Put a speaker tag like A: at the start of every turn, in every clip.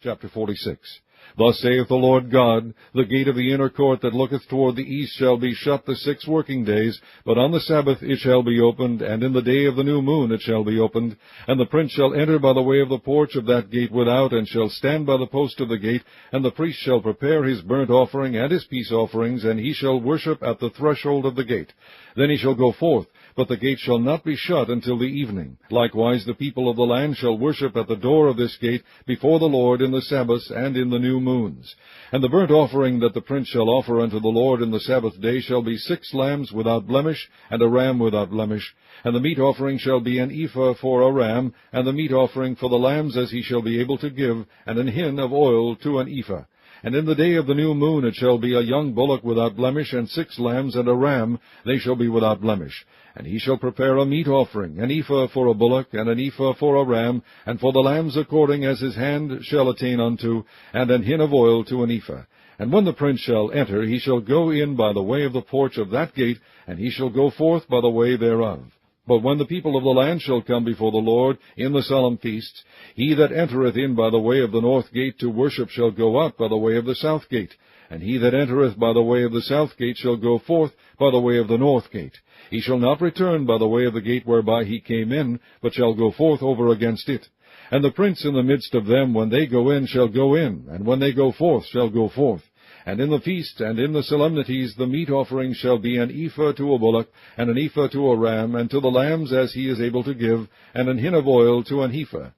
A: Chapter 46. Thus saith the Lord God, The gate of the inner court that looketh toward the east shall be shut the 6 working days, but on the Sabbath it shall be opened, and in the day of the new moon it shall be opened. And the prince shall enter by the way of the porch of that gate without, and shall stand by the post of the gate, and the priest shall prepare his burnt offering and his peace offerings, and he shall worship at the threshold of the gate. Then he shall go forth, but the gate shall not be shut until the evening. Likewise the people of the land shall worship at the door of this gate before the Lord in the Sabbaths and in the new moons. And the burnt offering that the prince shall offer unto the Lord in the Sabbath day shall be 6 lambs without blemish, and a ram without blemish. And the meat offering shall be an ephah for a ram, and the meat offering for the lambs as he shall be able to give, and an hin of oil to an ephah. And in the day of the new moon it shall be a young bullock without blemish, and 6 lambs, and a ram, they shall be without blemish. And he shall prepare a meat offering, an ephah for a bullock, and an ephah for a ram, and for the lambs according as his hand shall attain unto, and an hin of oil to an ephah. And when the prince shall enter, he shall go in by the way of the porch of that gate, and he shall go forth by the way thereof. But when the people of the land shall come before the Lord in the solemn feasts, he that entereth in by the way of the north gate to worship shall go out by the way of the south gate. And he that entereth by the way of the south gate shall go forth by the way of the north gate. He shall not return by the way of the gate whereby he came in, but shall go forth over against it. And the prince in the midst of them, when they go in, shall go in, and when they go forth, shall go forth. And in the feast and in the solemnities the meat offering shall be an ephah to a bullock, and an ephah to a ram, and to the lambs as he is able to give, and an hin of oil to an ephah.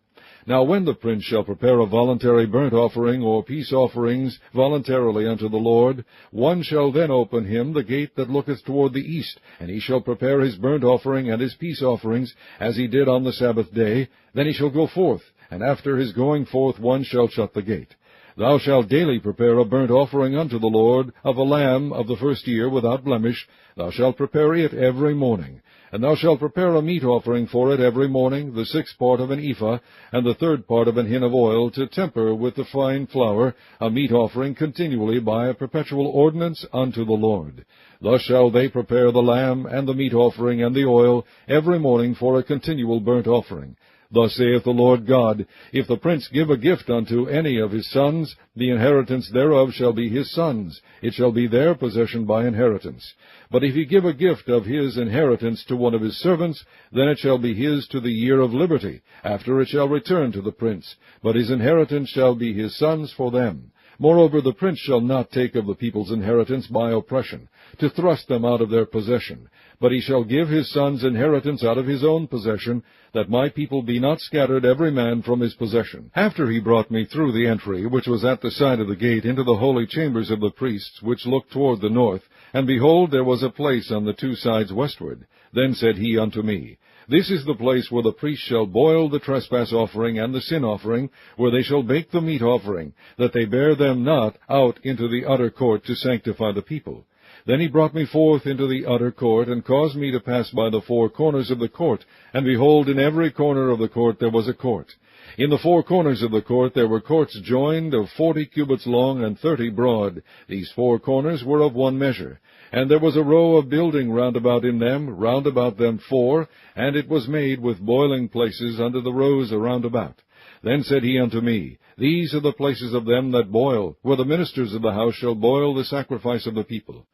A: Now when the prince shall prepare a voluntary burnt offering or peace offerings voluntarily unto the Lord, one shall then open him the gate that looketh toward the east, and he shall prepare his burnt offering and his peace offerings, as he did on the Sabbath day. Then he shall go forth, and after his going forth one shall shut the gate. Thou shalt daily prepare a burnt offering unto the Lord of a lamb of the first year without blemish. Thou shalt prepare it every morning. And thou shalt prepare a meat offering for it every morning, the 6th part of an ephah, and the 3rd part of an hin of oil, to temper with the fine flour, a meat offering continually by a perpetual ordinance unto the Lord. Thus shall they prepare the lamb, and the meat offering, and the oil, every morning for a continual burnt offering. Thus saith the Lord God, If the prince give a gift unto any of his sons, the inheritance thereof shall be his sons. It shall be their possession by inheritance. But if he give a gift of his inheritance to one of his servants, then it shall be his to the year of liberty. After it shall return to the prince. But his inheritance shall be his sons for them. Moreover, the prince shall not take of the people's inheritance by oppression, to thrust them out of their possession. But he shall give his sons inheritance out of his own possession, that my people be not scattered every man from his possession. After he brought me through the entry, which was at the side of the gate, into the holy chambers of the priests, which looked toward the north, and behold, there was a place on the 2 sides westward. Then said he unto me, This is the place where the priest shall boil the trespass offering and the sin offering, where they shall bake the meat offering, that they bear them not out into the utter court to sanctify the people. Then he brought me forth into the utter court, and caused me to pass by the 4 corners of the court. And behold, in every corner of the court there was a court. In the 4 corners of the court there were courts joined, of 40 cubits long and 30 broad. These 4 corners were of one measure. And there was a row of building round about in them, round about them 4, and it was made with boiling places under the rows around about. Then said he unto me, These are the places of them that boil, where the ministers of the house shall boil the sacrifice of the people.